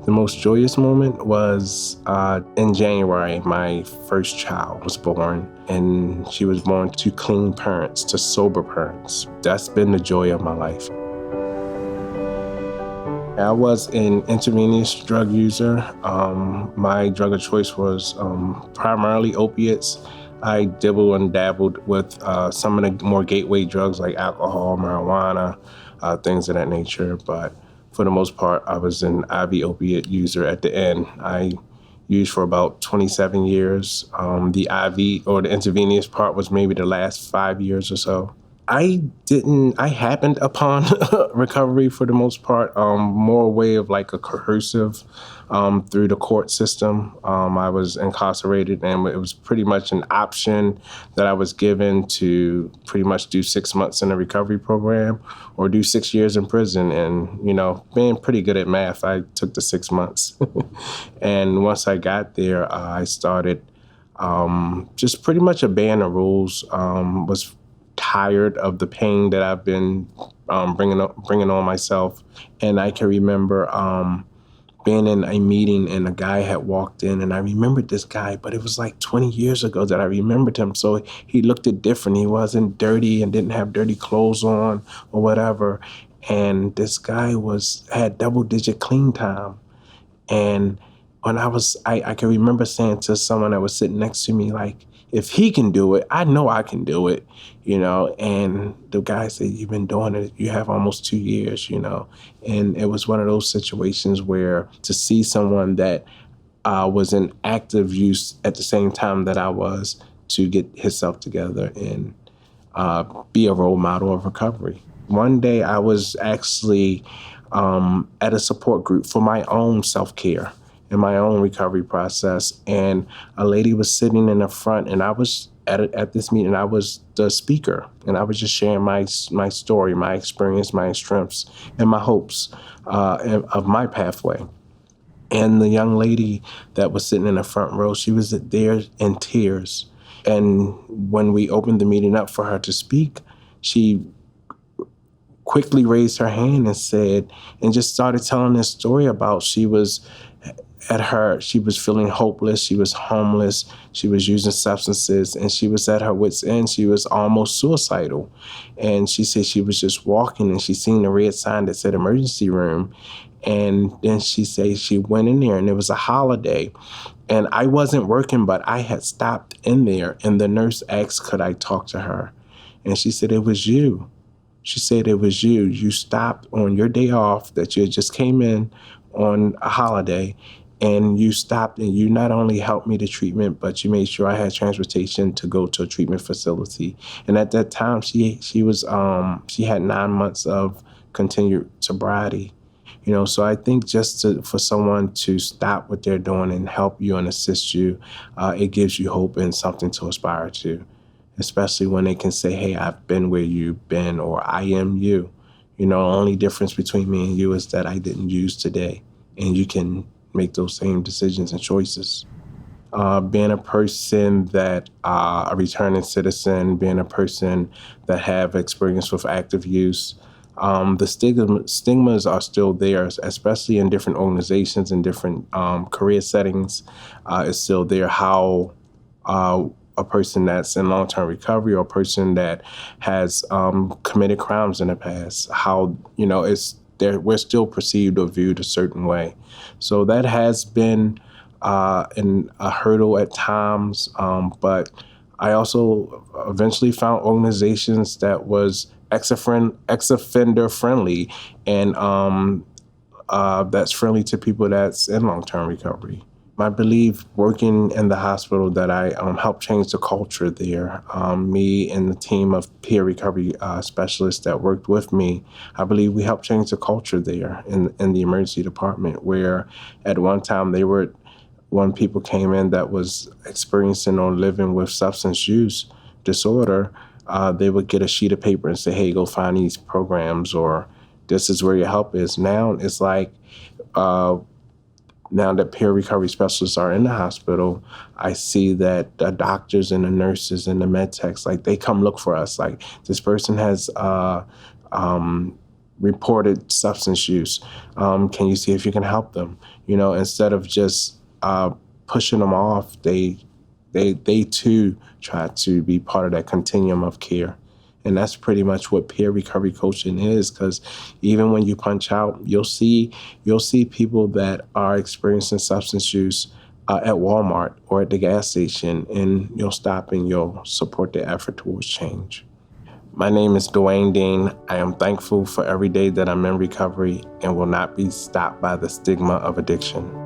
The most joyous moment was in January. My first child was born, and she was born to clean parents, to sober parents. That's been the joy of my life. I was an intravenous drug user. My drug of choice was primarily opiates. I dibbled and dabbled with some of the more gateway drugs like alcohol, marijuana, things of that nature. But for the most part, I was an IV opiate user at the end. I used for about 27 years. The IV or the intravenous part was maybe the last 5 years or so. I happened upon recovery for the most part, more a way of like a coercive through the court system. I was incarcerated, and it was pretty much an option that I was given to pretty much do 6 months in a recovery program or do 6 years in prison. And, being pretty good at math, I took the 6 months. And once I got there, I started just pretty much obeying the rules, was tired of the pain that I've been bringing on myself. And I can remember being in a meeting, and a guy had walked in, and I remembered this guy, but it was like 20 years ago that I remembered him. So he looked different. He wasn't dirty and didn't have dirty clothes on or whatever. And this guy had double-digit clean time. And when I can remember saying to someone that was sitting next to me, like, if he can do it, I know I can do it, and the guy said, you've been doing it, you have almost 2 years, and it was one of those situations where to see someone that was in active use at the same time that I was, to get himself together and be a role model of recovery. One day I was actually at a support group for my own self-care in my own recovery process. And a lady was sitting in the front, and I was at this meeting. I was the speaker, and I was just sharing my story, my experience, my strengths, and my hopes of my pathway. And the young lady that was sitting in the front row, she was there in tears. And when we opened the meeting up for her to speak, she quickly raised her hand and just started telling this story about she was feeling hopeless, she was homeless, she was using substances, and she was at her wit's end. She was almost suicidal. And she said she was just walking, and she seen the red sign that said emergency room. And then she said she went in there, and it was a holiday. And I wasn't working, but I had stopped in there, and the nurse asked, could I talk to her? And she said, it was you. She said, it was you. You stopped on your day off that you just came in on a holiday, and you stopped, and you not only helped me to treatment, but you made sure I had transportation to go to a treatment facility. And at that time, she had 9 months of continued sobriety. So I think for someone to stop what they're doing and help you and assist you, it gives you hope and something to aspire to, especially when they can say, hey, I've been where you've been, or I am you. The only difference between me and you is that I didn't use today, and you can make those same decisions and choices. Being a person that, a returning citizen, being a person that have experience with active use, the stigmas are still there, especially in different organizations and different career settings. It's still there how a person that's in long-term recovery, or a person that has committed crimes in the past, how, we're still perceived or viewed a certain way. So that has been a hurdle at times, but I also eventually found organizations that was ex-offender friendly, and that's friendly to people that's in long-term recovery. I believe working in the hospital that I helped change the culture there. Me and the team of peer recovery specialists that worked with me, I believe we helped change the culture there in the emergency department, where at one time when people came in that was experiencing or living with substance use disorder, they would get a sheet of paper and say, hey, go find these programs, or this is where your help is. Now it's like, now that peer recovery specialists are in the hospital, I see that the doctors and the nurses and the med techs, like, they come look for us. Like, this person has reported substance use? Can you see if you can help them? Instead of just pushing them off, they too try to be part of that continuum of care. And that's pretty much what peer recovery coaching is, because even when you punch out, you'll see people that are experiencing substance use at Walmart or at the gas station, and you'll stop and you'll support their effort towards change. My name is Dwayne Dean. I am thankful for every day that I'm in recovery and will not be stopped by the stigma of addiction.